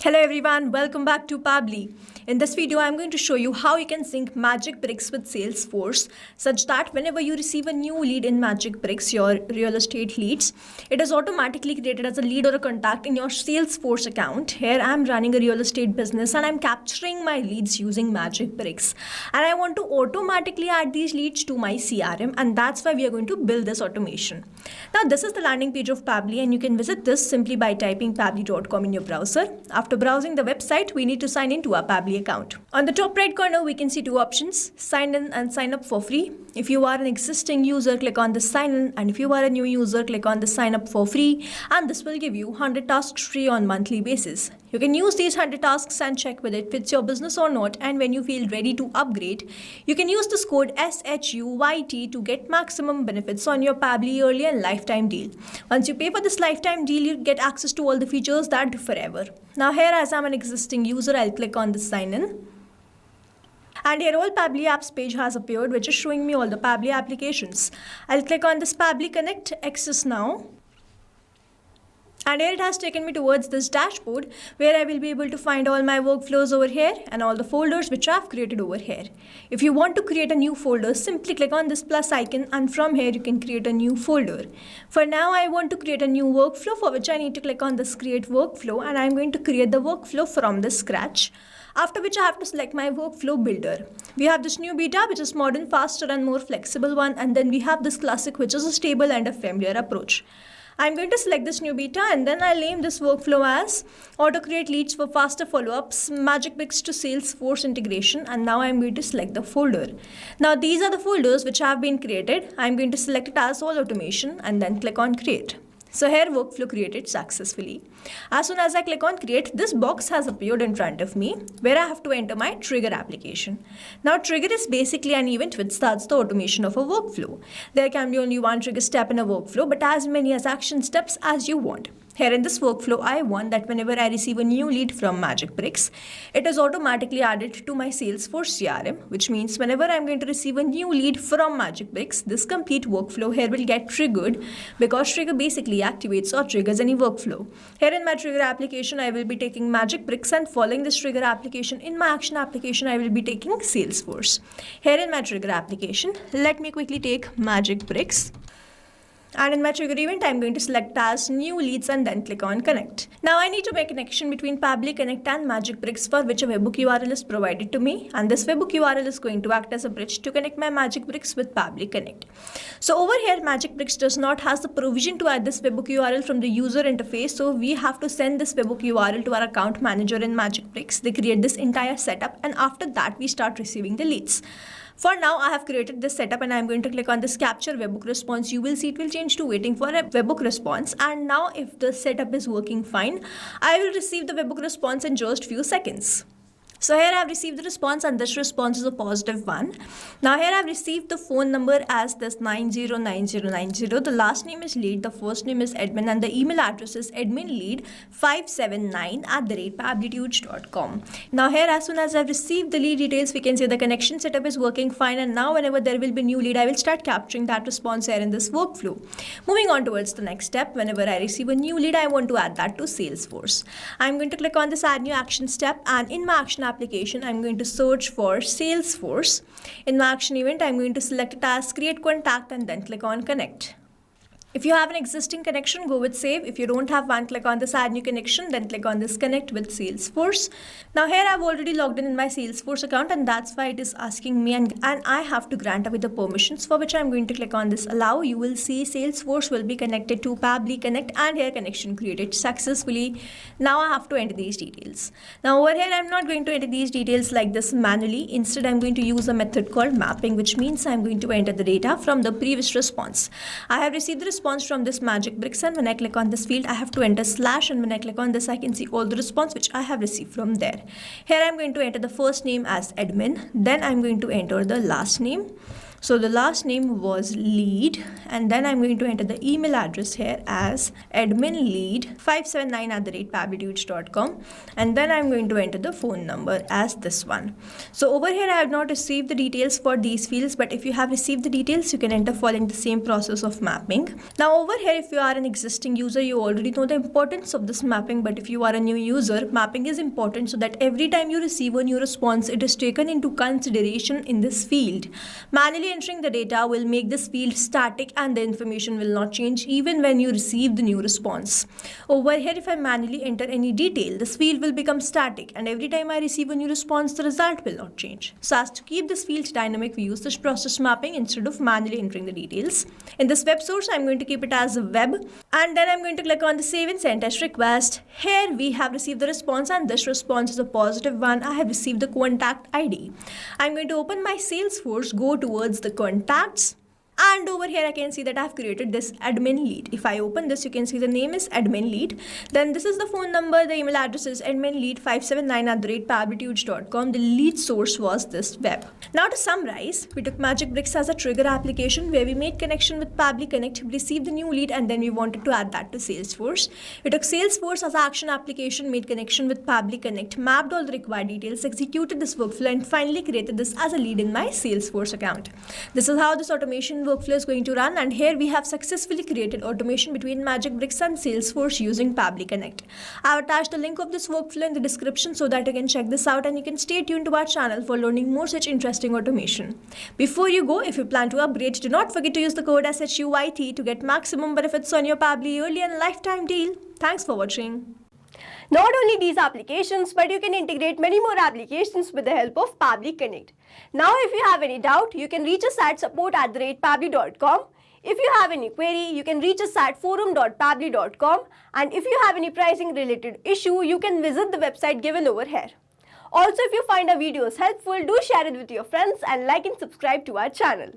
Hello everyone, welcome back to Pabbly. In this video, I'm going to show you how you can sync Magicbricks with Salesforce such that whenever you receive a new lead in Magicbricks, your real estate leads, it is automatically created as a lead or a contact in your Salesforce account. Here I'm running a real estate business and I'm capturing my leads using Magicbricks. And I want to automatically add these leads to my CRM, and that's why we are going to build this automation. Now this is the landing page of Pabbly, and you can visit this simply by typing pabbly.com in your browser. After browsing the website, we need to sign into our Pabbly account. On the top right corner, we can see two options: sign in and sign up for free. If you are an existing user, click on the sign in, and if you are a new user, click on the sign up for free, and this will give you 100 tasks free on monthly basis. You can use these 100 tasks and check whether it fits your business or not, and when you feel ready to upgrade, you can use this code SHUYT to get maximum benefits on your Pabbly early and lifetime deal. Once you pay for this lifetime deal, you get access to all the features that do forever. Now here, as I'm an existing user, I'll click on the sign in. And here all Pabbly apps page has appeared, which is showing me all the Pabbly applications. I'll click on this Pabbly Connect Access Now. And here it has taken me towards this dashboard where I will be able to find all my workflows over here and all the folders which I've created over here. If you want to create a new folder, simply click on this plus icon, and from here you can create a new folder. For now, I want to create a new workflow, for which I need to click on this create workflow, and I'm going to create the workflow from the scratch. After which I have to select my workflow builder. We have this new beta, which is modern, faster and more flexible one, and then we have this classic, which is a stable and a familiar approach. I'm going to select this new beta, and then I'll name this workflow as auto create leads for faster follow-ups, Magicbricks to Salesforce integration, and now I'm going to select the folder. Now these are the folders which have been created. I'm going to select it as all automation and then click on create. So here workflow created successfully. As soon as I click on create, this box has appeared in front of me where I have to enter my trigger application. Now trigger is basically an event which starts the automation of a workflow. There can be only one trigger step in a workflow, but as many as action steps as you want. Here in this workflow, I want that whenever I receive a new lead from Magicbricks, it is automatically added to my Salesforce CRM, which means whenever I'm going to receive a new lead from Magicbricks, this complete workflow here will get triggered, because trigger basically activates or triggers any workflow. Here in my trigger application, I will be taking Magicbricks, and following this trigger application, in my action application, I will be taking Salesforce. Here in my trigger application, let me quickly take Magicbricks. And in my trigger event, I'm going to select as new leads and then click on connect. Now I need to make a connection between Pabbly Connect and Magicbricks, for which a webhook URL is provided to me, and this webhook URL is going to act as a bridge to connect my Magicbricks with Pabbly Connect. So over here, Magicbricks does not have the provision to add this webhook URL from the user interface, so we have to send this webhook URL to our account manager in Magicbricks. They create this entire setup, and after that we start receiving the leads. For now, I have created this setup, and I'm going to click on this capture webhook response. You will see it will change to waiting for a webhook response. And now if the setup is working fine, I will receive the webhook response in just few seconds. So here I have received the response, and this response is a positive one. Now here I have received the phone number as this 909090. The last name is lead, the first name is admin, and the email address is adminlead579@pabblytudes.com. Now here, as soon as I've received the lead details, we can say the connection setup is working fine, and now whenever there will be new lead, I will start capturing that response here in this workflow. Moving on towards the next step, whenever I receive a new lead, I want to add that to Salesforce. I'm going to click on this add new action step, and in my action application, I'm going to search for Salesforce. In my action event, I'm going to select it as create contact and then click on connect. If you have an existing connection, go with save. If you don't have one, click on this add new connection, then click on this connect with Salesforce. Now here I've already logged in my Salesforce account, and that's why it is asking me, and I have to grant away the permissions, for which I'm going to click on this allow. You will see Salesforce will be connected to Pabbly Connect, and here connection created successfully. Now I have to enter these details. Now over here, I'm not going to enter these details like this manually. Instead, I'm going to use a method called mapping, which means I'm going to enter the data from the previous response. I have received the response from this Magicbricks, and when I click on this field, I have to enter slash, and when I click on this, I can see all the response which I have received from there. Here I'm going to enter the first name as admin, then I'm going to enter the last name. So the last name was lead, and then I'm going to enter the email address here as adminlead579@pabblydudes.com, and then I'm going to enter the phone number as this one. So over here I have not received the details for these fields, but if you have received the details, you can enter following the same process of mapping. Now over here, if you are an existing user, you already know the importance of this mapping, but if you are a new user, mapping is important so that every time you receive a new response, it is taken into consideration in this field. Manually entering the data will make this field static and the information will not change even when you receive the new response. Over here, if I manually enter any detail, this field will become static, and every time I receive a new response, the result will not change. So as to keep this field dynamic, we use this process mapping instead of manually entering the details. In this web source, I'm going to keep it as a web, and then I'm going to click on the save and send test request. Here we have received the response, and this response is a positive one. I have received the contact ID. I'm going to open my Salesforce, go towards the contacts, and over here I can see that I have created this admin lead. If I open this, you can see the name is admin lead. Then this is the phone number, the email address is adminlead579@pabblydudes.com. The lead source was this web. Now to summarize, we took Magicbricks as a trigger application where we made connection with Pabbly Connect, received the new lead, and then we wanted to add that to Salesforce. We took Salesforce as an action application, made connection with Pabbly Connect, mapped all the required details, executed this workflow, and finally created this as a lead in my Salesforce account. This is how this automation workflow is going to run, and here we have successfully created automation between Magicbricks and Salesforce using Pabbly Connect. I have attached the link of this workflow in the description so that you can check this out, and you can stay tuned to our channel for learning more such interesting automation. Before you go, if you plan to upgrade, do not forget to use the code SHUYT to get maximum benefits on your Pabbly early and lifetime deal. Thanks for watching. Not only these applications, but you can integrate many more applications with the help of Pabbly Connect. Now, if you have any doubt, you can reach us at support@pabbly.com. If you have any query, you can reach us at forum.pabbly.com. And if you have any pricing related issue, you can visit the website given over here. Also, if you find our videos helpful, do share it with your friends and like and subscribe to our channel.